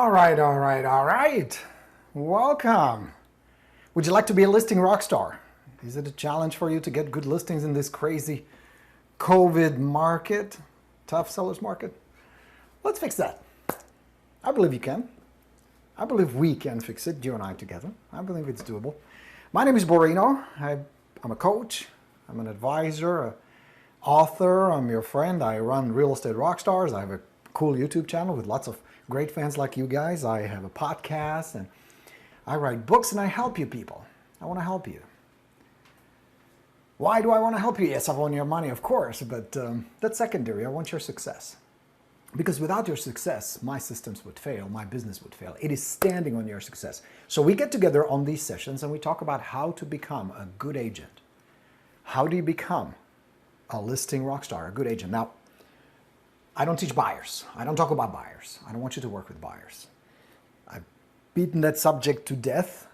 All right. Welcome. Would you like to be a listing rock star? Is it a challenge for you to get good listings in this crazy COVID market, tough sellers market? Let's fix that. I believe you can. I believe we can fix it, you and I together. I believe it's doable. My name is Borino. I'm a coach. I'm an advisor, an author. I'm your friend. I run Real Estate Rockstars. I have a cool YouTube channel with lots of great fans like you guys. I have a podcast and I write books and I help you people. I want to help you. Why do I want to help you? Yes, I want your money, of course, but that's secondary. I want your success. Because without your success, my systems would fail, my business would fail. It is standing on your success. So we get together on these sessions and we talk about how to become a good agent. How do you become a listing rock star, a good agent? Now, I don't teach buyers. I don't talk about buyers. I don't want you to work with buyers. I've beaten that subject to death.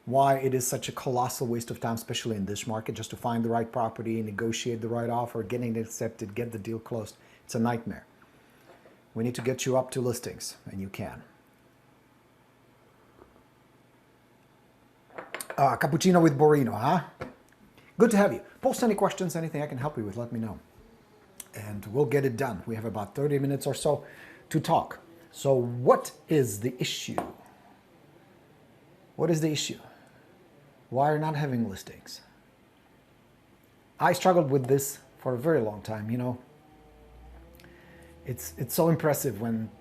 Why it is such a colossal waste of time, especially in this market, just to find the right property, negotiate the right offer, getting it accepted, get the deal closed. It's a nightmare. We need to get you up to listings, and you can. Cappuccino with Borino, huh? Good to have you. Post any questions, anything I can help you with, let me know. And we'll get it done. We have about 30 minutes or so to talk. So what is the issue? What is the issue? Why are you not having listings? I struggled with this for a very long time. You know, it's so impressive when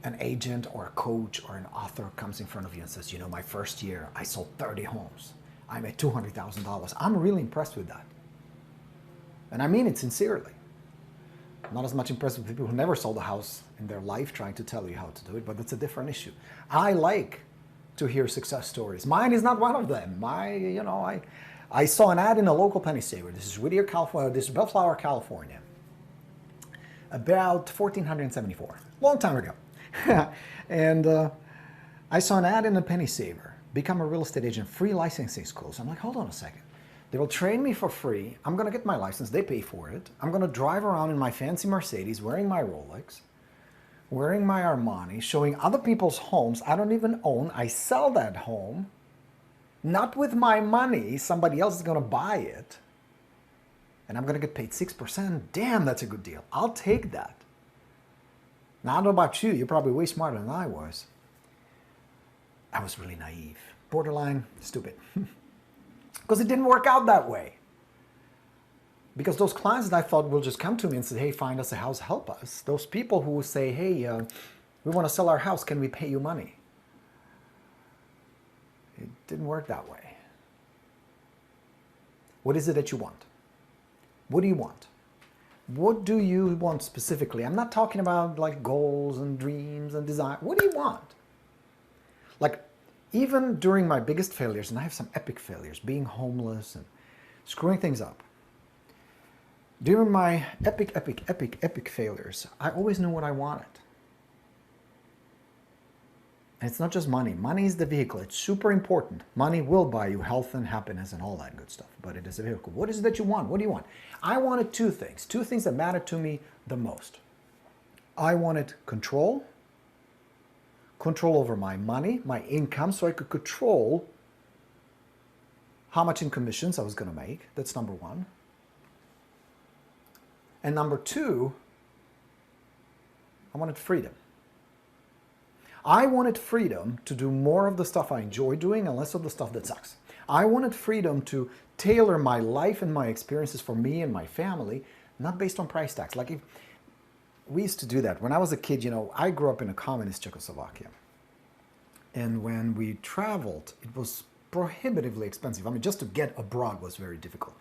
an agent or a coach or an author comes in front of you and says, you know, my first year I sold 30 homes. I made $200,000. I'm really impressed with that. And I mean it sincerely. Not as much impressed with people who never sold a house in their life trying to tell you how to do it, but that's a different issue. I like to hear success stories. Mine is not one of them. I saw an ad in a local penny saver. This is Whittier, California. This is Bellflower, California. About 1474, long time ago. And I saw an ad in a penny saver. Become a real estate agent, free licensing schools. I'm like, hold on a second. They will train me for free. I'm going to get my license. They pay for it. I'm going to drive around in my fancy Mercedes, wearing my Rolex, wearing my Armani, showing other people's homes I don't even own. I sell that home, not with my money. Somebody else is going to buy it. And I'm going to get paid 6%. Damn, that's a good deal. I'll take that. Now, I don't know about you. You're probably way smarter than I was. I was really naive. Borderline stupid. Because it didn't work out that way. Because those clients that I thought will just come to me and say, hey, find us a house, help us. Those people who say, hey, we want to sell our house, can we pay you money? It didn't work that way. What is it that you want? What do you want? What do you want specifically? I'm not talking about like goals and dreams and desire. What do you want? Like, even during my biggest failures, and I have some epic failures, being homeless and screwing things up. During my epic failures, I always knew what I wanted. And it's not just money. Money is the vehicle. It's super important. Money will buy you health and happiness and all that good stuff, but it is a vehicle. What is it that you want? What do you want? I wanted two things that mattered to me the most. I wanted control over my money, my income, so I could control how much in commissions I was going to make. That's number one. And number two, I wanted freedom. I wanted freedom to do more of the stuff I enjoy doing and less of the stuff that sucks. I wanted freedom to tailor my life and my experiences for me and my family, not based on price tags. Like, if we used to do that. When I was a kid, you know, I grew up in a communist Czechoslovakia. And when we traveled, it was prohibitively expensive. I mean, just to get abroad was very difficult.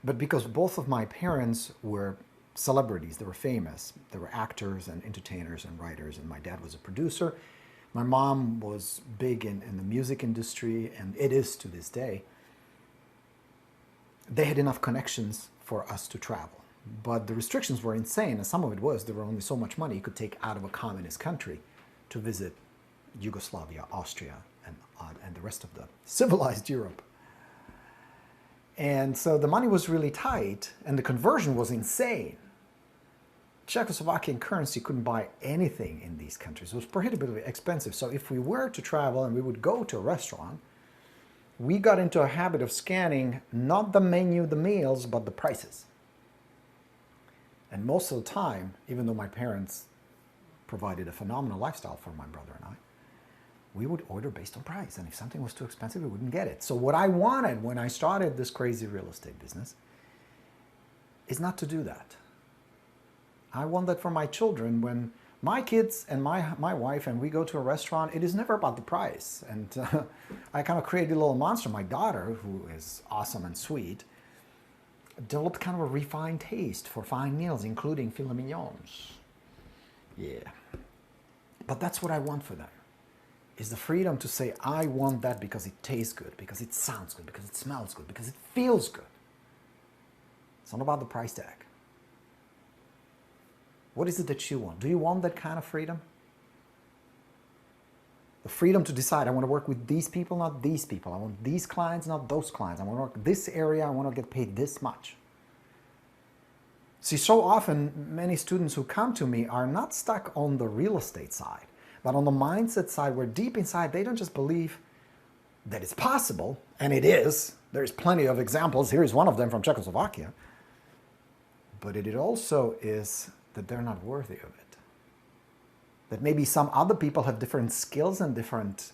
But because both of my parents were celebrities, they were famous. They were actors and entertainers and writers, and my dad was a producer. My mom was big in the music industry, and it is to this day. They had enough connections for us to travel. But the restrictions were insane, and some of it was there were only so much money you could take out of a communist country to visit Yugoslavia, Austria, and the rest of the civilized Europe. And so the money was really tight, and the conversion was insane. Czechoslovakian currency couldn't buy anything in these countries. It was prohibitively expensive. So if we were to travel and we would go to a restaurant, we got into a habit of scanning not the menu, the meals, but the prices. And most of the time, even though my parents provided a phenomenal lifestyle for my brother and I, we would order based on price. And if something was too expensive, we wouldn't get it. So what I wanted when I started this crazy real estate business is not to do that. I want that for my children. When my kids and my wife and we go to a restaurant, it is never about the price. And I kind of created a little monster. My daughter, who is awesome and sweet, developed kind of a refined taste for fine meals, including filet mignons. Yeah. But that's what I want for them, is the freedom to say, I want that because it tastes good, because it sounds good, because it smells good, because it feels good. It's not about the price tag. What is it that you want? Do you want that kind of freedom? The freedom to decide, I want to work with these people, not these people. I want these clients, not those clients. I want to work this area, I want to get paid this much. See, so often, many students who come to me are not stuck on the real estate side, but on the mindset side, where deep inside, they don't just believe that it's possible, and it is. There's plenty of examples. Here is one of them from Czechoslovakia. But it also is that they're not worthy of it. That maybe some other people have different skills and different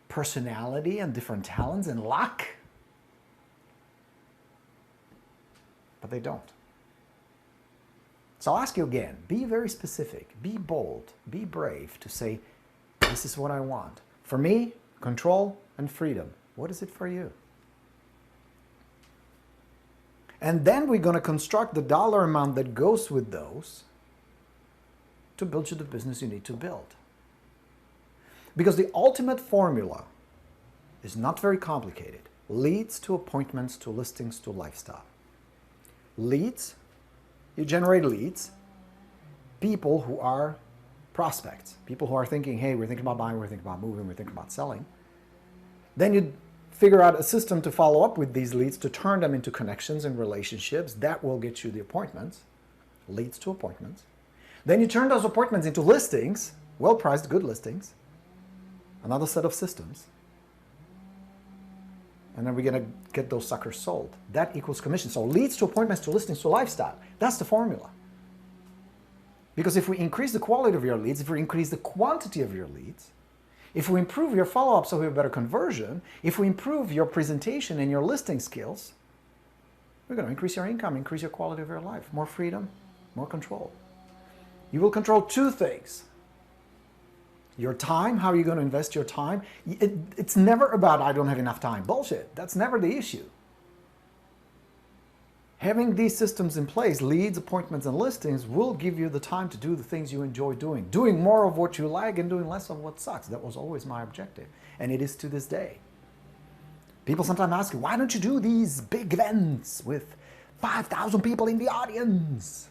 personality and different talents and luck, but they don't. So I'll ask you again, be very specific, be bold, be brave to say, this is what I want. For me, control and freedom. What is it for you? And then we're going to construct the dollar amount that goes with those to build you the business you need to build. Because the ultimate formula is not very complicated. Leads to appointments, to listings, to lifestyle. Leads, you generate leads. People who are prospects. People who are thinking, hey, we're thinking about buying, we're thinking about moving, we're thinking about selling. Then you figure out a system to follow up with these leads, to turn them into connections and relationships. That will get you the appointments. Leads to appointments. Then you turn those appointments into listings, well-priced, good listings. Another set of systems. And then we're going to get those suckers sold. That equals commission. So leads to appointments, to listings, to lifestyle. That's the formula. Because if we increase the quality of your leads, if we increase the quantity of your leads, if we improve your follow-up so we have better conversion, if we improve your presentation and your listing skills, we're going to increase your income, increase your quality of your life. More freedom, more control. You will control two things. Your time, how are you going to invest your time? It's never about, I don't have enough time. Bullshit. That's never the issue. Having these systems in place, leads, appointments, and listings, will give you the time to do the things you enjoy doing. Doing more of what you like and doing less of what sucks. That was always my objective. And it is to this day. People sometimes ask me, why don't you do these big events with 5,000 people in the audience?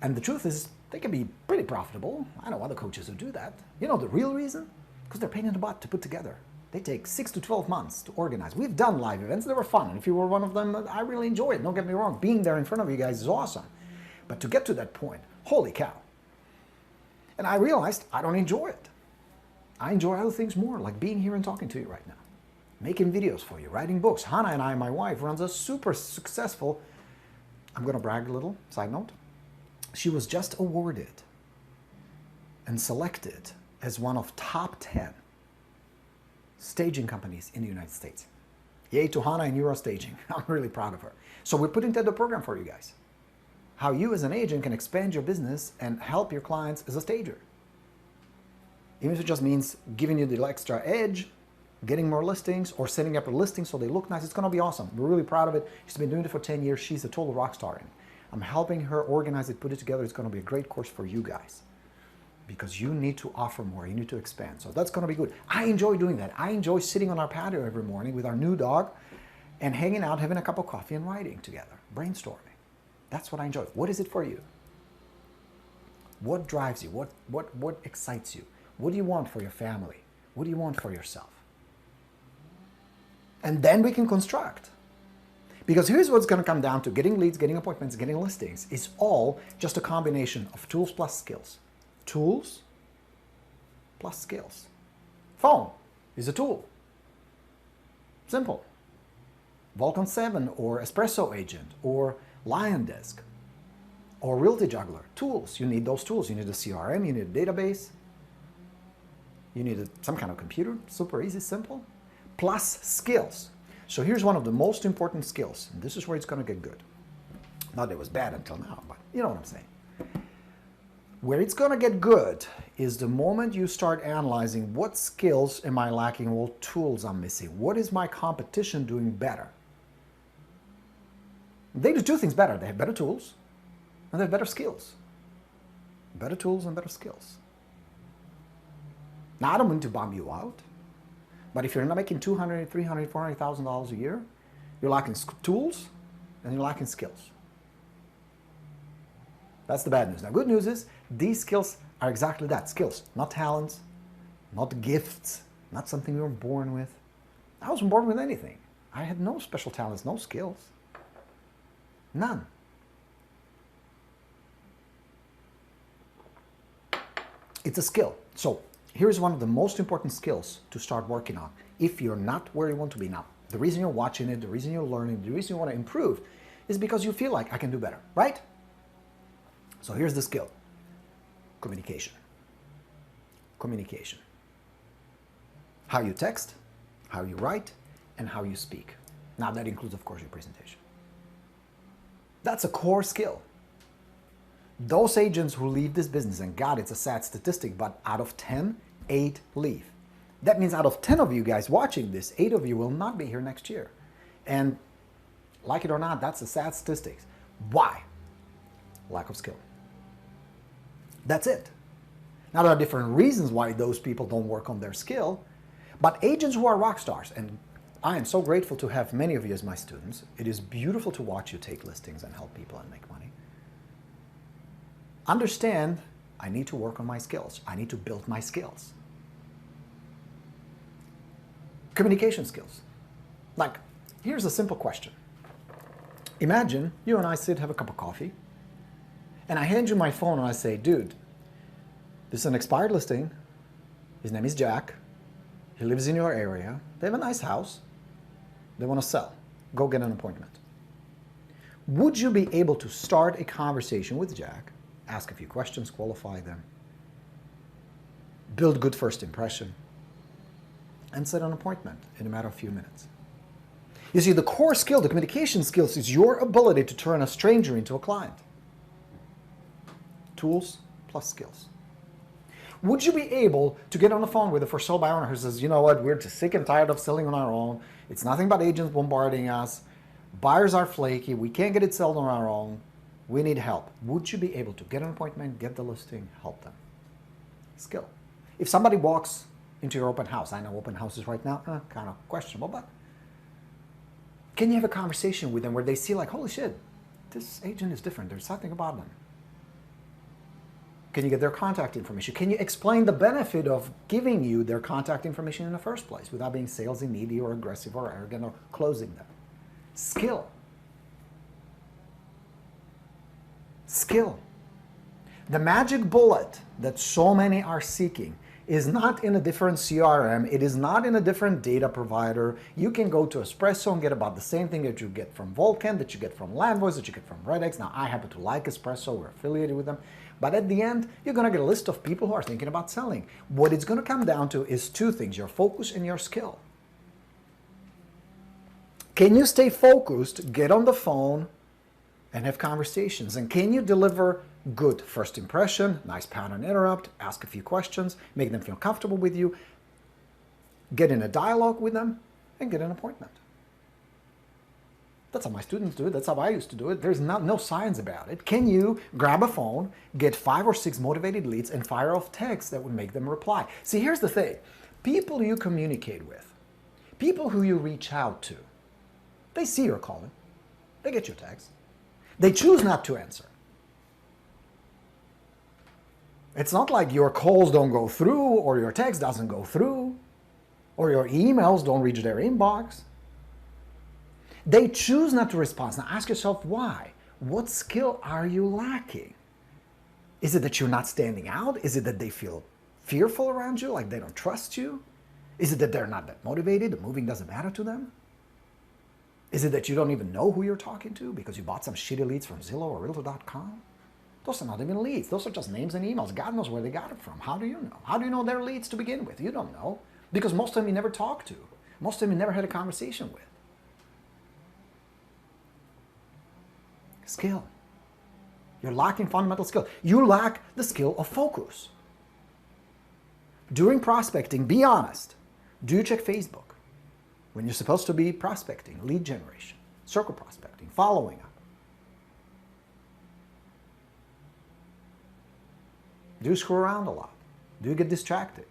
And the truth is, they can be pretty profitable. I know other coaches who do that. You know the real reason? Because they're pain in the butt to put together. They take 6 to 12 months to organize. We've done live events. They were fun. And if you were one of them, I really enjoy it. Don't get me wrong. Being there in front of you guys is awesome. But to get to that point, holy cow. And I realized I don't enjoy it. I enjoy other things more, like being here and talking to you right now. Making videos for you, writing books. Hannah and I, my wife, runs a super successful, I'm going to brag a little, side note. She was just awarded and selected as one of top 10 staging companies in the United States. Yay to Hannah and Euro Staging. I'm really proud of her. So we're putting together a program for you guys. How you as an agent can expand your business and help your clients as a stager. Even if it just means giving you the extra edge, getting more listings, or setting up a listing so they look nice. It's going to be awesome. We're really proud of it. She's been doing it for 10 years. She's a total rock star. I'm helping her organize it, put it together. It's going to be a great course for you guys because you need to offer more. You need to expand. So that's going to be good. I enjoy doing that. I enjoy sitting on our patio every morning with our new dog and hanging out, having a cup of coffee and writing together, brainstorming. That's what I enjoy. What is it for you? What drives you? What excites you? What do you want for your family? What do you want for yourself? And then we can construct. Because here's what's going to come down to: getting leads, getting appointments, getting listings is all just a combination of tools plus skills. Tools plus skills. Phone is a tool. Simple. Vulcan 7 or Espresso Agent or Lion Desk or Realty Juggler. Tools. You need those tools. You need a CRM, you need a database, you need some kind of computer. Super easy, simple. Plus skills. So here's one of the most important skills, and this is where it's going to get good. Not that it was bad until now, but you know what I'm saying. Where it's going to get good is the moment you start analyzing what skills am I lacking, what tools I'm missing, what is my competition doing better. They do two things better. They have better tools and they have better skills. Better tools and better skills. Now, I don't mean to bomb you out, but if you're not making $200,000, $300,000, $400,000 a year, you're lacking tools and you're lacking skills. That's the bad news. Now, good news is these skills are exactly that, skills, not talents, not gifts, not something you were born with. I wasn't born with anything. I had no special talents, no skills. None. It's a skill. So here's one of the most important skills to start working on if you're not where you want to be now. The reason you're watching it, the reason you're learning, the reason you want to improve is because you feel like I can do better, right? So here's the skill. Communication. Communication. How you text, how you write, and how you speak. Now that includes, of course, your presentation. That's a core skill. Those agents who leave this business, and God, it's a sad statistic, but out of 10, 8 leave. That means out of 10 of you guys watching this, 8 of you will not be here next year. And like it or not, that's a sad statistic. Why? Lack of skill. That's it. Now, there are different reasons why those people don't work on their skill, but agents who are rock stars, and I am so grateful to have many of you as my students. It is beautiful to watch you take listings and help people and make money. Understand, I need to work on my skills. I need to build my skills. Communication skills. Like, here's a simple question. Imagine you and I sit, have a cup of coffee, and I hand you my phone and I say, dude, this is an expired listing. His name is Jack. He lives in your area. They have a nice house. They want to sell. Go get an appointment. Would you be able to start a conversation with Jack, ask a few questions, qualify them, build good first impression, and set an appointment in a matter of a few minutes? You see, the core skill, the communication skills, is your ability to turn a stranger into a client. Tools plus skills. Would you be able to get on the phone with a for sale by owner who says, you know what, we're just sick and tired of selling on our own. It's nothing but agents bombarding us. Buyers are flaky. We can't get it sold on our own. We need help. Would you be able to get an appointment, get the listing, help them? Skill. If somebody walks into your open house, I know open houses right now, kind of questionable, but can you have a conversation with them where they see like, holy shit, this agent is different. There's something about them. Can you get their contact information? Can you explain the benefit of giving you their contact information in the first place without being salesy, needy, or aggressive, or arrogant, or closing them? Skill. Skill. The magic bullet that so many are seeking is not in a different CRM. It is not in a different data provider. You can go to Espresso and get about the same thing that you get from Vulcan, that you get from Landvoice, that you get from RedX. Now, I happen to like Espresso. We're affiliated with them. But at the end, you're going to get a list of people who are thinking about selling. What it's going to come down to is two things, your focus and your skill. Can you stay focused, get on the phone, and have conversations? And can you deliver good first impression, nice pattern interrupt, ask a few questions, make them feel comfortable with you, get in a dialogue with them, and get an appointment? That's how my students do it. That's how I used to do it. There's no science about it. Can you grab a phone, get 5 or 6 motivated leads, and fire off texts that would make them reply? See, here's the thing. People you communicate with, people who you reach out to, they see you're calling. They get your text. They choose not to answer. It's not like your calls don't go through, or your text doesn't go through, or your emails don't reach their inbox. They choose not to respond. Now ask yourself why. What skill are you lacking? Is it that you're not standing out? Is it that they feel fearful around you, like they don't trust you? Is it that they're not that motivated, the moving doesn't matter to them? Is it that you don't even know who you're talking to because you bought some shitty leads from Zillow or Realtor.com? Those are not even leads. Those are just names and emails. God knows where they got it from. How do you know? How do you know they're leads to begin with? You don't know. Because most of them you never talked to. Most of them you never had a conversation with. Skill. You're lacking fundamental skill. You lack the skill of focus. During prospecting, be honest. Do you check Facebook when you're supposed to be prospecting, lead generation, circle prospecting, following up? Do you screw around a lot? Do you get distracted?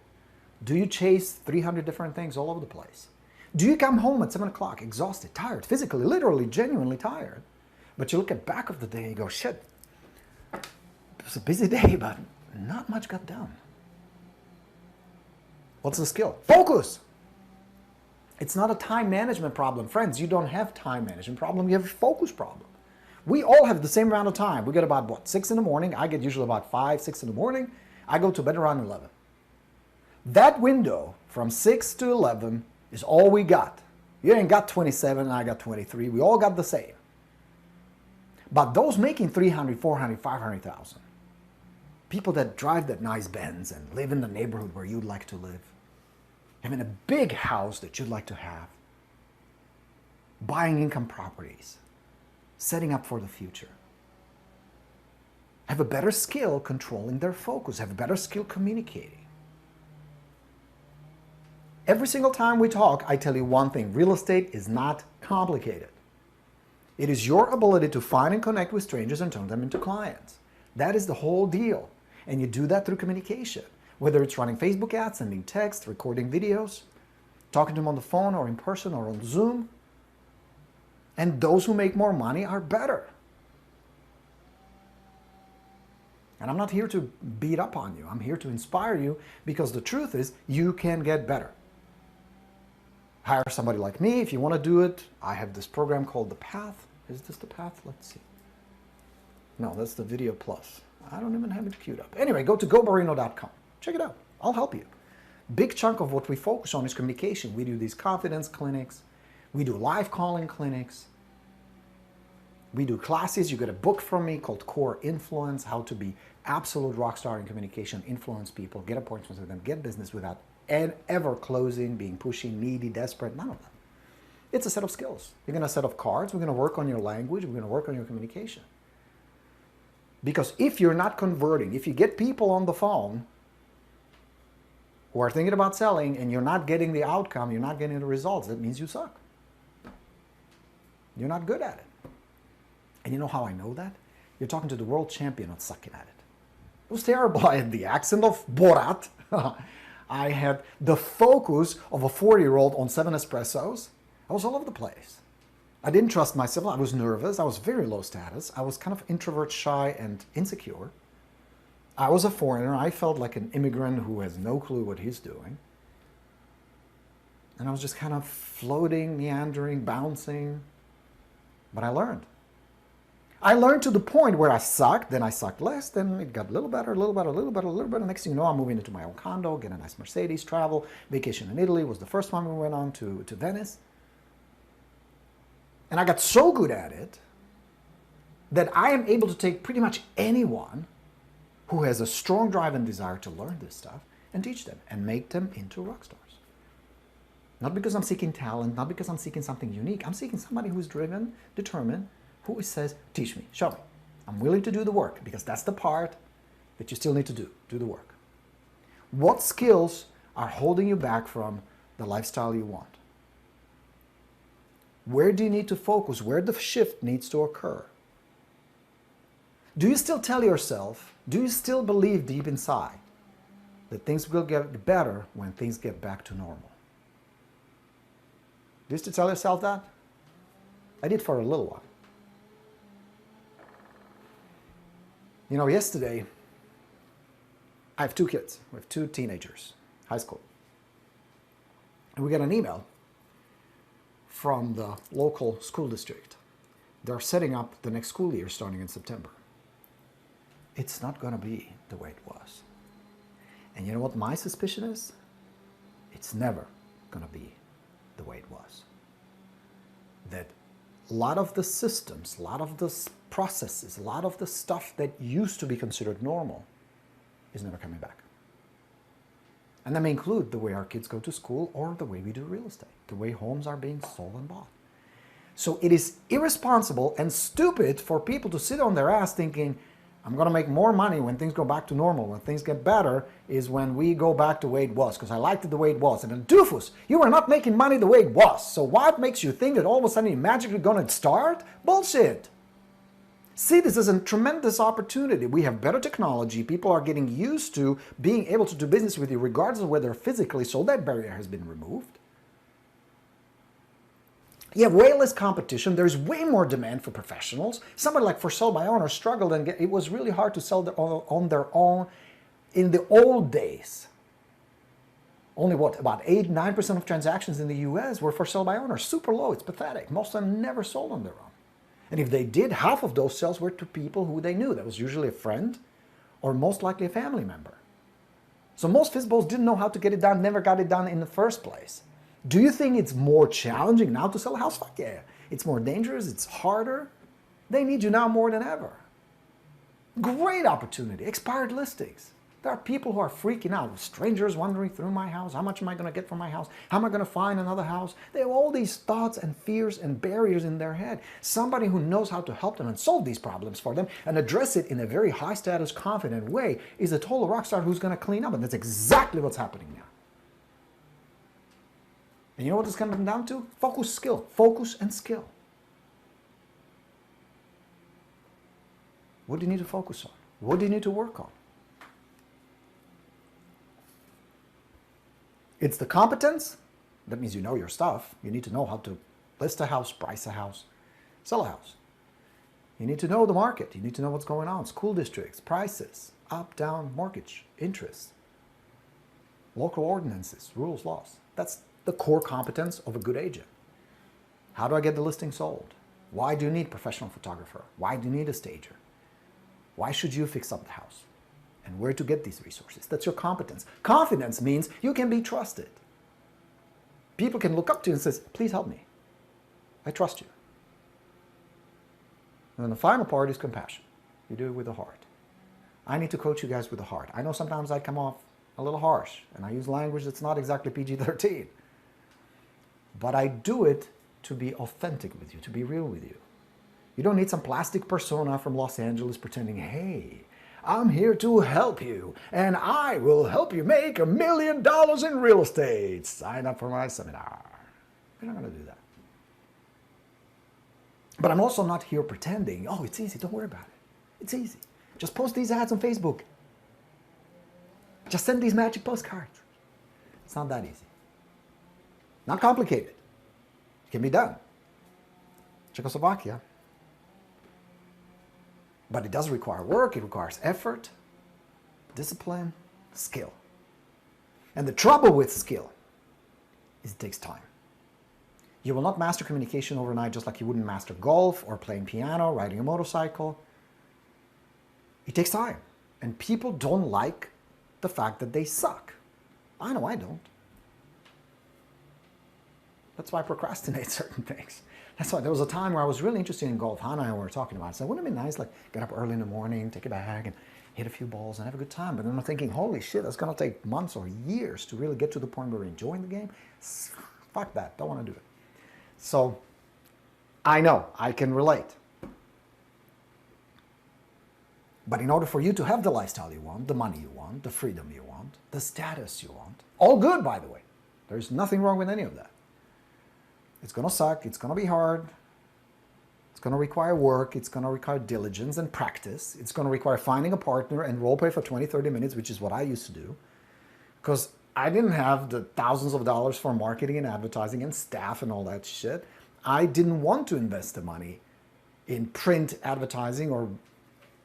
Do you chase 300 different things all over the place? Do you come home at 7 o'clock exhausted, tired, physically, literally, genuinely tired? But you look at back of the day and you go, shit, it was a busy day, but not much got done. What's the skill? Focus! It's not a time management problem. Friends, you don't have time management problem, you have a focus problem. We all have the same amount of time. We get about, what, 6 in the morning? I get usually about 5, 6 in the morning. I go to bed around 11. That window from 6 to 11 is all we got. You ain't got 27 and I got 23. We all got the same. But those making 300, 400, 500,000, people that drive that nice Benz and live in the neighborhood where you'd like to live, having a big house that you'd like to have, buying income properties, setting up for the future, have a better skill controlling their focus, have a better skill communicating. Every single time we talk, I tell you one thing: real estate is not complicated. It is your ability to find and connect with strangers and turn them into clients. That is the whole deal. And you do that through communication. Whether it's running Facebook ads, sending text, recording videos, talking to them on the phone or in person or on Zoom. And those who make more money are better. And I'm not here to beat up on you. I'm here to inspire you, because the truth is you can get better. Hire somebody like me if you want to do it. I have this program called The Path. Is this The Path? Let's see. No, that's the Video Plus. I don't even have it queued up. Anyway, go to goborino.com. Check it out. I'll help you. Big chunk of what we focus on is communication. We do these confidence clinics. We do live calling clinics. We do classes. You get a book from me called Core Influence, how to be absolute rock star in communication, influence people, get appointments with them, get business without ever closing, being pushy, needy, desperate, none of that. It's a set of skills. You're going to set of cards. We're going to work on your language. We're going to work on your communication. Because if you're not converting, if you get people on the phone who are thinking about selling and you're not getting the outcome, you're not getting the results, that means you suck. You're not good at it. And you know how I know that? You're talking to the world champion of sucking at it. It was terrible. I had the accent of Borat. I had the focus of a 40-year-old on 7 espressos. I was all over the place. I didn't trust myself. I was nervous. I was very low status. I was kind of introvert, shy, and insecure. I was a foreigner. I felt like an immigrant who has no clue what he's doing. And I was just kind of floating, meandering, bouncing. But I learned. I learned to the point where I sucked, then I sucked less, then it got a little better, a little better, a little better, a little better. Next thing you know, I'm moving into my own condo, get a nice Mercedes, travel, vacation in Italy was the first one we went on to Venice. And I got so good at it that I am able to take pretty much anyone who has a strong drive and desire to learn this stuff and teach them and make them into rock stars. Not because I'm seeking talent, not because I'm seeking something unique. I'm seeking somebody who's driven, determined, who says, teach me, show me. I'm willing to do the work, because that's the part that you still need to do the work. What skills are holding you back from the lifestyle you want? Where do you need to focus? Where the shift needs to occur? Do you still tell yourself, do you still believe deep inside that things will get better when things get back to normal? Do you still tell yourself that? I did for a little while. You know, yesterday, I have 2 kids. We have 2 teenagers, high school. And we got an email from the local school district. They're setting up the next school year starting in September. It's not going to be the way it was. And you know what my suspicion is? It's never going to be the way it was. That a lot of the systems, a lot of the processes, a lot of the stuff that used to be considered normal is never coming back. And that may include the way our kids go to school or the way we do real estate, the way homes are being sold and bought. So it is irresponsible and stupid for people to sit on their ass thinking, I'm going to make more money when things go back to normal. When things get better is when we go back to the way it was, because I liked it the way it was. And then, doofus, you are not making money the way it was. So what makes you think that all of a sudden you're magically going to start? Bullshit. See this as a tremendous opportunity. We have better technology. People are getting used to being able to do business with you regardless of whether physically, so that barrier has been removed. You have way less competition. There's way more demand for professionals. Somebody like For Sale by Owner struggled, and it was really hard to sell on their own in the old days. Only what, about 8-9% of transactions in the US were For Sale by Owner. Super low. It's pathetic. Most of them never sold on their own. And if they did, half of those sales were to people who they knew. That was usually a friend or most likely a family member. So most FISBOs didn't know how to get it done, never got it done in the first place. Do you think it's more challenging now to sell a house? Fuck yeah. It's more dangerous, it's harder. They need you now more than ever. Great opportunity, expired listings. There are people who are freaking out. Strangers wandering through my house. How much am I going to get for my house? How am I going to find another house? They have all these thoughts and fears and barriers in their head. Somebody who knows how to help them and solve these problems for them and address it in a very high status, confident way is a total rock star who's going to clean up. And that's exactly what's happening now. And you know what it's going to come down to? Focus, skill. Focus and skill. What do you need to focus on? What do you need to work on? It's the competence. That means you know your stuff. You need to know how to list a house, price a house, sell a house. You need to know the market. You need to know what's going on. School districts, prices, up, down, mortgage, interest, local ordinances, rules, laws. That's the core competence of a good agent. How do I get the listing sold? Why do you need a professional photographer? Why do you need a stager? Why should you fix up the house? And where to get these resources. That's your competence. Confidence means you can be trusted. People can look up to you and say, please help me. I trust you. And then the final part is compassion. You do it with the heart. I need to coach you guys with the heart. I know sometimes I come off a little harsh and I use language that's not exactly PG-13. But I do it to be authentic with you, to be real with you. You don't need some plastic persona from Los Angeles pretending, hey, I'm here to help you, and I will help you make $1 million in real estate. Sign up for my seminar. We're not going to do that. But I'm also not here pretending, oh, it's easy, don't worry about it. It's easy. Just post these ads on Facebook. Just send these magic postcards. It's not that easy. Not complicated. It can be done. Czechoslovakia. But it does require work, it requires effort, discipline, skill. And the trouble with skill is it takes time. You will not master communication overnight just like you wouldn't master golf or playing piano, riding a motorcycle. It takes time. And people don't like the fact that they suck. I know I don't. That's why I procrastinate certain things. That's why there was a time where I was really interested in golf. Hannah and I were talking about it. I said, wouldn't it be nice, like, get up early in the morning, take a bag, and hit a few balls and have a good time? But then I'm thinking, holy shit, that's going to take months or years to really get to the point where we're enjoying the game. Fuck that. Don't want to do it. So I know. I can relate. But in order for you to have the lifestyle you want, the money you want, the freedom you want, the status you want, all good, by the way. There's nothing wrong with any of that. It's going to suck. It's going to be hard. It's going to require work. It's going to require diligence and practice. It's going to require finding a partner and role play for 20, 30 minutes, which is what I used to do. Because I didn't have the thousands of dollars for marketing and advertising and staff and all that shit. I didn't want to invest the money in print advertising or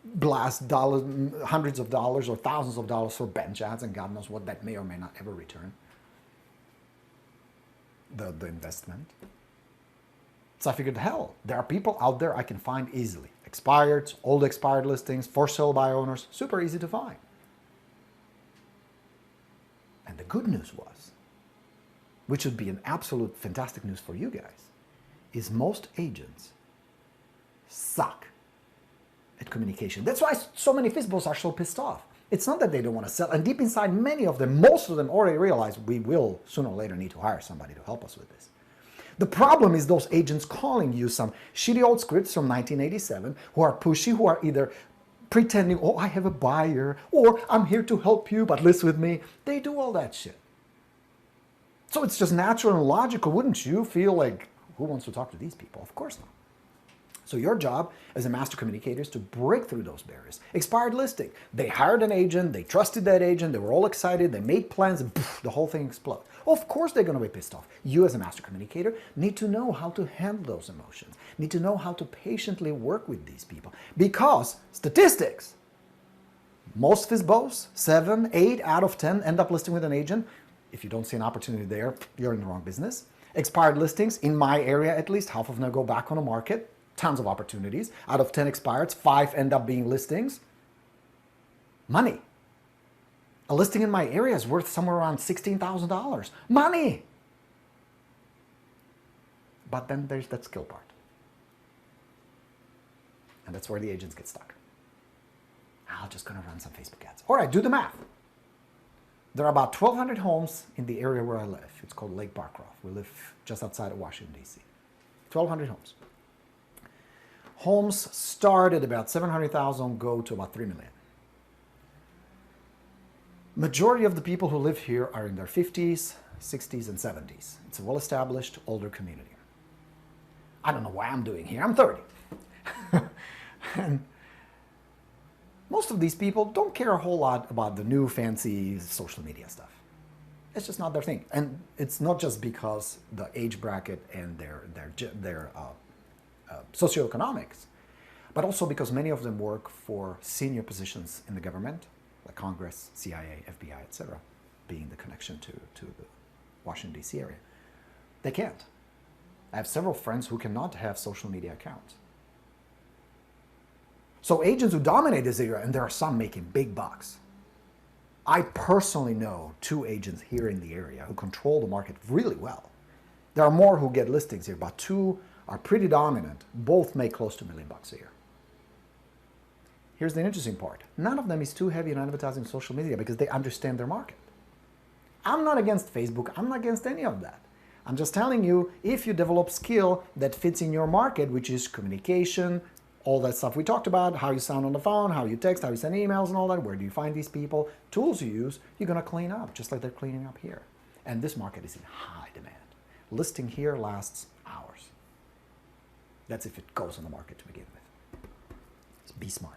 blast hundreds of dollars or thousands of dollars for bench ads, and God knows what that may or may not ever return. The investment. So I figured, hell, there are people out there I can find easily. Expired, old expired listings, for sale by owners, super easy to find. And the good news was, which would be an absolute fantastic news for you guys, is most agents suck at communication. That's why so many FISBOs are so pissed off. It's not that they don't want to sell, and deep inside many of them, most of them already realize we will sooner or later need to hire somebody to help us with this. The problem is those agents calling you some shitty old scripts from 1987 who are pushy, who are either pretending, oh, I have a buyer, or I'm here to help you, but list with me. They do all that shit. So it's just natural and logical. Wouldn't you feel like, who wants to talk to these people? Of course not. So your job as a master communicator is to break through those barriers. Expired listing. They hired an agent, they trusted that agent, they were all excited, they made plans, and poof, the whole thing explodes. Of course they're going to be pissed off. You as a master communicator need to know how to handle those emotions, need to know how to patiently work with these people. Because statistics, most FISBOs, 7, 8 out of 10 end up listing with an agent. If you don't see an opportunity there, you're in the wrong business. Expired listings, in my area at least, half of them go back on the market. Tons of opportunities. Out of 10 expireds, 5 end up being listings. Money. A listing in my area is worth somewhere around $16,000. Money! But then there's that skill part. And that's where the agents get stuck. I'm just going to run some Facebook ads. All right, do the math. There are about 1,200 homes in the area where I live. It's called Lake Barcroft. We live just outside of Washington, D.C. 1,200 homes. Homes start at about 700,000, go to about 3 million. Majority of the people who live here are in their 50s, 60s, and 70s. It's a well-established, older community. I don't know why I'm doing here. I'm 30. And most of these people don't care a whole lot about the new fancy social media stuff. It's just not their thing. And it's not just because the age bracket and their socioeconomics, but also because many of them work for senior positions in the government, like Congress, CIA, FBI, etc., being the connection to the Washington, D.C. area. They can't. I have several friends who cannot have social media accounts. So agents who dominate this area, and there are some making big bucks. I personally know 2 agents here in the area who control the market really well. There are more who get listings here, but 2 are pretty dominant. Both make close to $1 million a year. Here's the interesting part. None of them is too heavy in advertising social media because they understand their market. I'm not against Facebook. I'm not against any of that. I'm just telling you, if you develop skill that fits in your market, which is communication, all that stuff we talked about, how you sound on the phone, how you text, how you send emails and all that, where do you find these people, tools you use, you're going to clean up just like they're cleaning up here. And this market is in high demand. Listing here lasts hours. That's if it goes on the market to begin with. So be smart.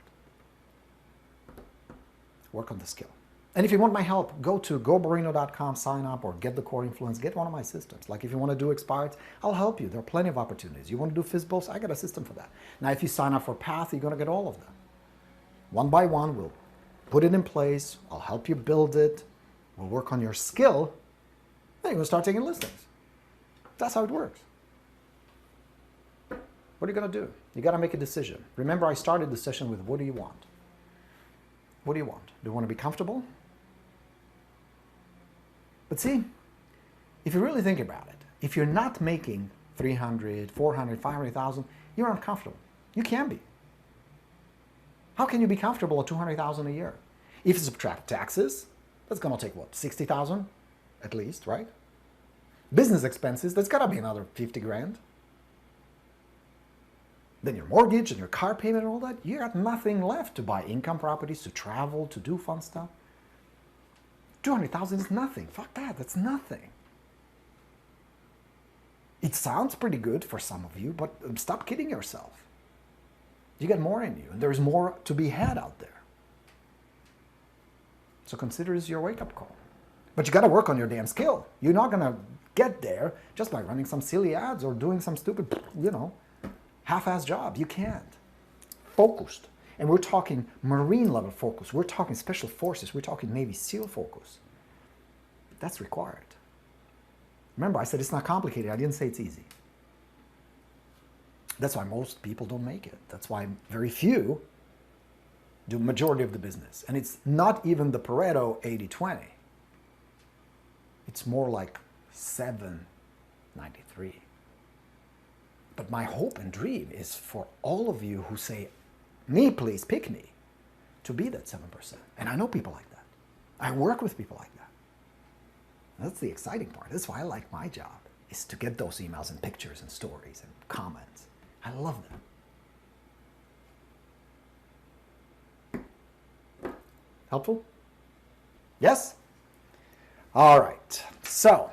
Work on the skill. And if you want my help, go to goborino.com, sign up, or get the core influence, get one of my systems. Like if you want to do expired, I'll help you. There are plenty of opportunities. You want to do FISBOs? I got a system for that. Now, if you sign up for Path, you're going to get all of them. One by one, we'll put it in place. I'll help you build it. We'll work on your skill. Then you're going to start taking listings. That's how it works. What are you going to do? You got to make a decision. Remember, I started the session with, what do you want? What do you want? Do you want to be comfortable? But see, if you really think about it, if you're not making 300, 400, 500,000, you're uncomfortable. You can be. How can you be comfortable at 200,000 a year? If you subtract taxes, that's going to take what, 60,000 at least, right? Business expenses, that's got to be another 50 grand. Then your mortgage and your car payment and all that, you got nothing left to buy income properties, to travel, to do fun stuff. 200,000 is nothing. Fuck that, that's nothing. It sounds pretty good for some of you, but stop kidding yourself. You got more in you, and there's more to be had out there. So consider this your wake-up call. But you got to work on your damn skill. You're not going to get there just by running some silly ads or doing some stupid, half-ass job. You can't. Focused. And we're talking Marine level focus. We're talking Special Forces. We're talking Navy SEAL focus. That's required. Remember, I said it's not complicated. I didn't say it's easy. That's why most people don't make it. That's why very few do majority of the business. And it's not even the Pareto 80-20. It's more like 7-93. But my hope and dream is for all of you who say, me, please, pick me, to be that 7%. And I know people like that. I work with people like that. That's the exciting part. That's why I like my job, is to get those emails and pictures and stories and comments. I love them. Helpful? Yes? All right. So,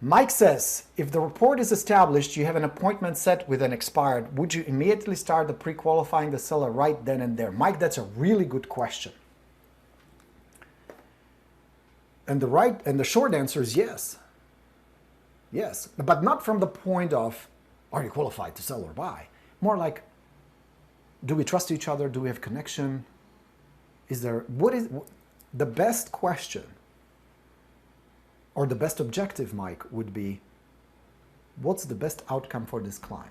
Mike says, if the report is established, you have an appointment set with an expired, would you immediately start the pre-qualifying the seller right then and there? Mike, that's a really good question. And the short answer is yes. Yes, but not from the point of, are you qualified to sell or buy? More like, do we trust each other? Do we have connection? What is the best question or the best objective, Mike, would be, what's the best outcome for this client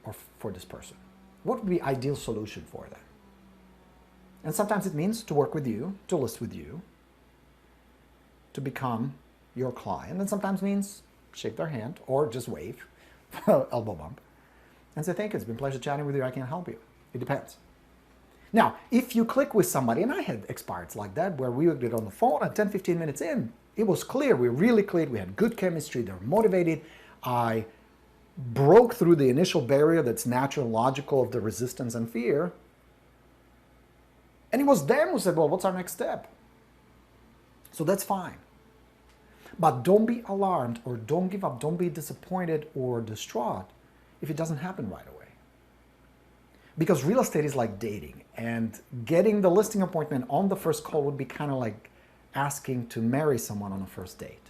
or for this person? What would be ideal solution for them? And sometimes it means to work with you, to list with you, to become your client, and sometimes means shake their hand or just wave, elbow bump, and say, thank you, it's been a pleasure chatting with you, I can help you. It depends. Now, if you click with somebody, and I had expireds like that, where we would get on the phone and 10, 15 minutes in, it was clear, we really clicked, we had good chemistry, they were motivated, I broke through the initial barrier that's natural and logical of the resistance and fear, and it was them who said, well, what's our next step? So that's fine. But don't be alarmed or don't give up, don't be disappointed or distraught if it doesn't happen right away. Because real estate is like dating, and getting the listing appointment on the first call would be kind of like asking to marry someone on a first date.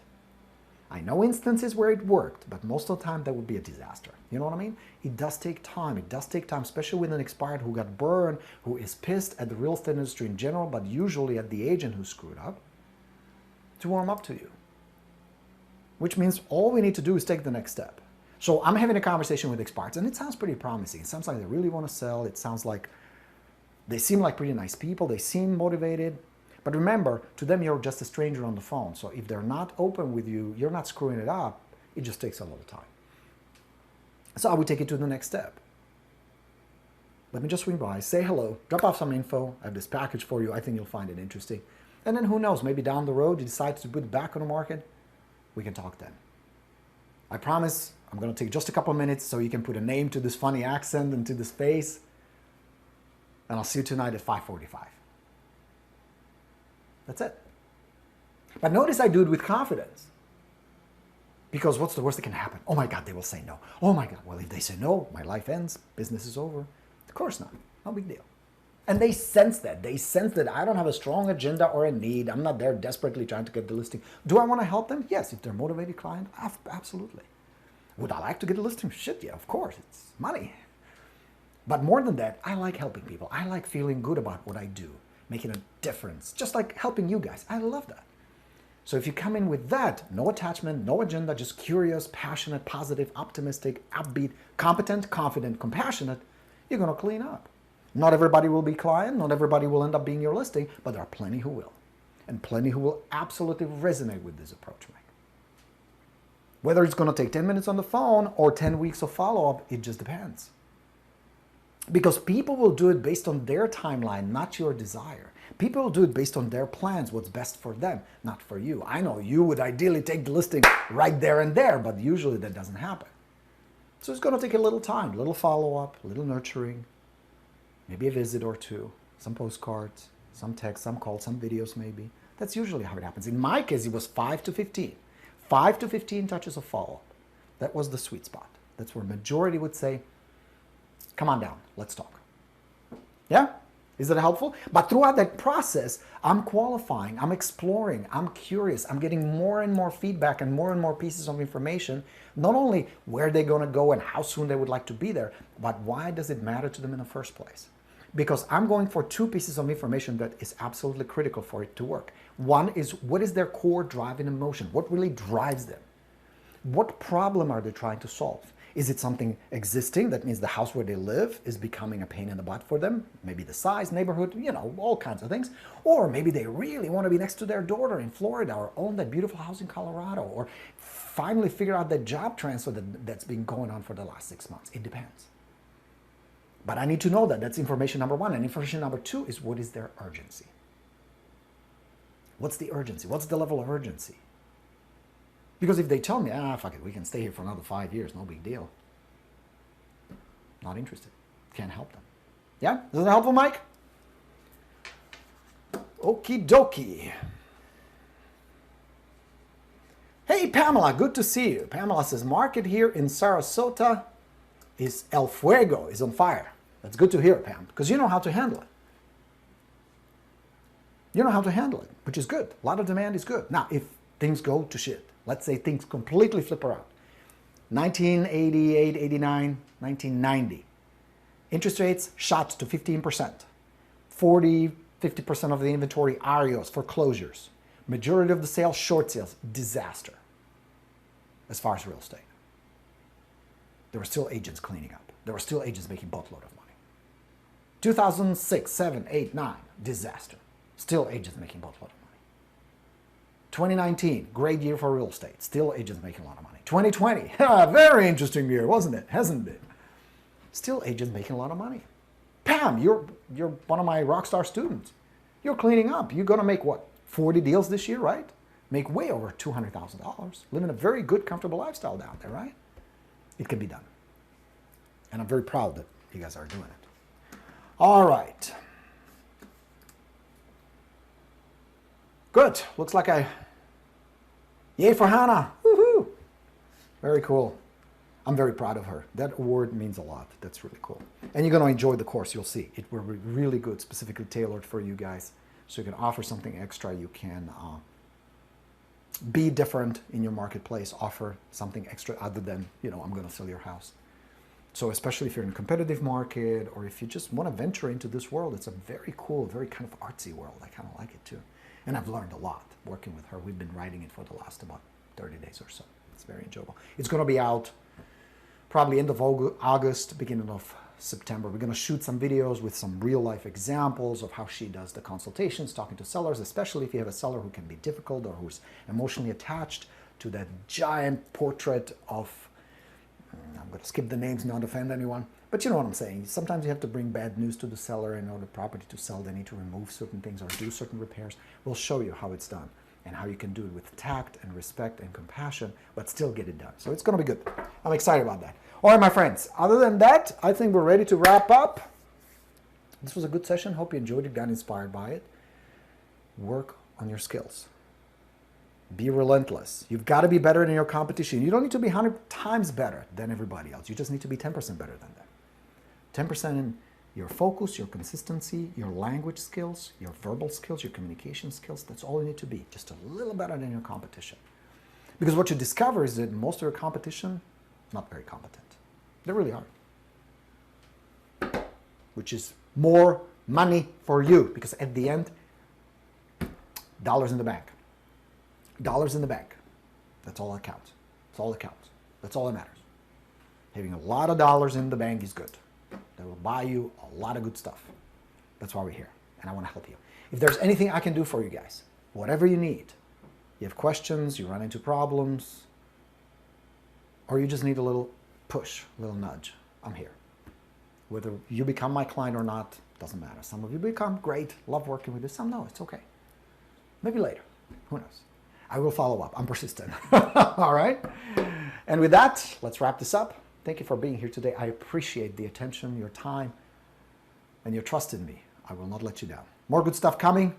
I know instances where it worked, but most of the time that would be a disaster. You know what I mean? It does take time. It does take time, especially with an expired who got burned, who is pissed at the real estate industry in general, but usually at the agent who screwed up, to warm up to you. Which means all we need to do is take the next step. So I'm having a conversation with expireds, and it sounds pretty promising. It sounds like they really want to sell. It sounds like they seem like pretty nice people. They seem motivated. But remember, to them, you're just a stranger on the phone. So if they're not open with you, you're not screwing it up. It just takes a little time. So I would take it to the next step. Let me just swing by, say hello, drop off some info. I have this package for you. I think you'll find it interesting. And then who knows, maybe down the road, you decide to put it back on the market. We can talk then. I promise I'm going to take just a couple of minutes so you can put a name to this funny accent and to this face. And I'll see you tonight at 5:45. That's it. But notice I do it with confidence. Because what's the worst that can happen? Oh my God, they will say no. Oh my God, well, if they say no, my life ends, business is over. Of course not. No big deal. And they sense that. They sense that I don't have a strong agenda or a need. I'm not there desperately trying to get the listing. Do I want to help them? Yes. If they're a motivated client, absolutely. Would I like to get a listing? Shit, yeah, of course. It's money. But more than that, I like helping people. I like feeling good about what I do, making a difference, just like helping you guys. I love that. So if you come in with that, no attachment, no agenda, just curious, passionate, positive, optimistic, upbeat, competent, confident, compassionate, you're going to clean up. Not everybody will be client, not everybody will end up being your listing, but there are plenty who will. And plenty who will absolutely resonate with this approach, Mike. Whether it's going to take 10 minutes on the phone or 10 weeks of follow-up, it just depends. Because people will do it based on their timeline, not your desire. People will do it based on their plans, what's best for them, not for you. I know you would ideally take the listing right there and there, but usually that doesn't happen. So it's going to take a little time, a little follow-up, a little nurturing, maybe a visit or two, some postcards, some text, some calls, some videos maybe. That's usually how it happens. In my case, it was 5 to 15. 5 to 15 touches of follow-up. That was the sweet spot. That's where majority would say, come on down, let's talk. Yeah? Is that helpful? But throughout that process, I'm qualifying, I'm exploring, I'm curious, I'm getting more and more feedback and more pieces of information, not only where they're going to go and how soon they would like to be there, but why does it matter to them in the first place? Because I'm going for 2 pieces of information that is absolutely critical for it to work. One is, what is their core drive and emotion? What really drives them? What problem are they trying to solve? Is it something existing? That means the house where they live is becoming a pain in the butt for them. Maybe the size, neighborhood, you know, all kinds of things. Or maybe they really want to be next to their daughter in Florida, or own that beautiful house in Colorado, or finally figure out that job transfer that's been going on for the last 6 months. It depends. But I need to know that. That's information number one. And information number two is, what is their urgency? What's the urgency? What's the level of urgency? Because if they tell me, fuck it, we can stay here for another 5 years, no big deal. Not interested. Can't help them. Yeah? Is that helpful, Mike? Okie dokie. Hey, Pamela, good to see you. Pamela says, market here in Sarasota is El Fuego, is on fire. That's good to hear, Pam, because you know how to handle it. You know how to handle it, which is good. A lot of demand is good. Now, if things go to shit, let's say things completely flip around. 1988, 89, 1990. Interest rates shot to 15%. 40, 50% of the inventory REOs, foreclosures. Majority of the sales, short sales, disaster as far as real estate. There were still agents cleaning up. There were still agents making boatload of money. 2006, 7, 8, 9, disaster. Still agents making boatload of money. 2019, great year for real estate. Still agents making a lot of money. 2020, very interesting year, wasn't it? Hasn't it? Still agents making a lot of money. Pam, you're one of my Rockstar students. You're cleaning up. You're going to make what, 40 deals this year, right? Make way over $200,000. Living a very good, comfortable lifestyle down there, right? It can be done. And I'm very proud that you guys are doing it. All right. Good. Looks like yay for Hannah. Woohoo. Very cool. I'm very proud of her. That award means a lot. That's really cool. And you're going to enjoy the course. You'll see. It will be really good, specifically tailored for you guys. So you can offer something extra. You can be different in your marketplace. Offer something extra other than, you know, I'm going to sell your house. So especially if you're in a competitive market, or if you just want to venture into this world, it's a very cool, very kind of artsy world. I kind of like it too. And I've learned a lot working with her. We've been writing it for the last about 30 days or so. It's very enjoyable. It's going to be out probably end of August, beginning of September. We're going to shoot some videos with some real life examples of how she does the consultations, talking to sellers, especially if you have a seller who can be difficult or who's emotionally attached to that giant portrait of, I'm going to skip the names, not offend anyone, but you know what I'm saying. Sometimes you have to bring bad news to the seller in order for the property to sell. They need to remove certain things or do certain repairs. We'll show you how it's done and how you can do it with tact and respect and compassion, but still get it done. So it's going to be good. I'm excited about that. All right, my friends. Other than that, I think we're ready to wrap up. This was a good session. Hope you enjoyed it, got inspired by it. Work on your skills. Be relentless. You've got to be better than your competition. You don't need to be 100 times better than everybody else. You just need to be 10% better than them. 10% in your focus, your consistency, your language skills, your verbal skills, your communication skills. That's all you need to be. Just a little better than your competition. Because what you discover is that most of your competition is not very competent. They really are. Which is more money for you. Because at the end, dollars in the bank. Dollars in the bank. That's all that counts. That's all that counts. That's all that matters. Having a lot of dollars in the bank is good. That will buy you a lot of good stuff. That's why we're here. And I want to help you. If there's anything I can do for you guys, whatever you need, you have questions, you run into problems, or you just need a little push, a little nudge, I'm here. Whether you become my client or not, doesn't matter. Some of you become great, love working with you. Some no, it's okay. Maybe later. Who knows? I will follow up. I'm persistent. All right? And with that, let's wrap this up. Thank you for being here today. I appreciate the attention, your time, and your trust in me. I will not let you down. More good stuff coming.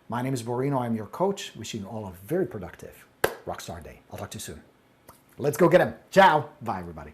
My name is Borino. I'm your coach. Wishing you all a very productive Rockstar day. I'll talk to you soon. Let's go get him. Ciao. Bye, everybody.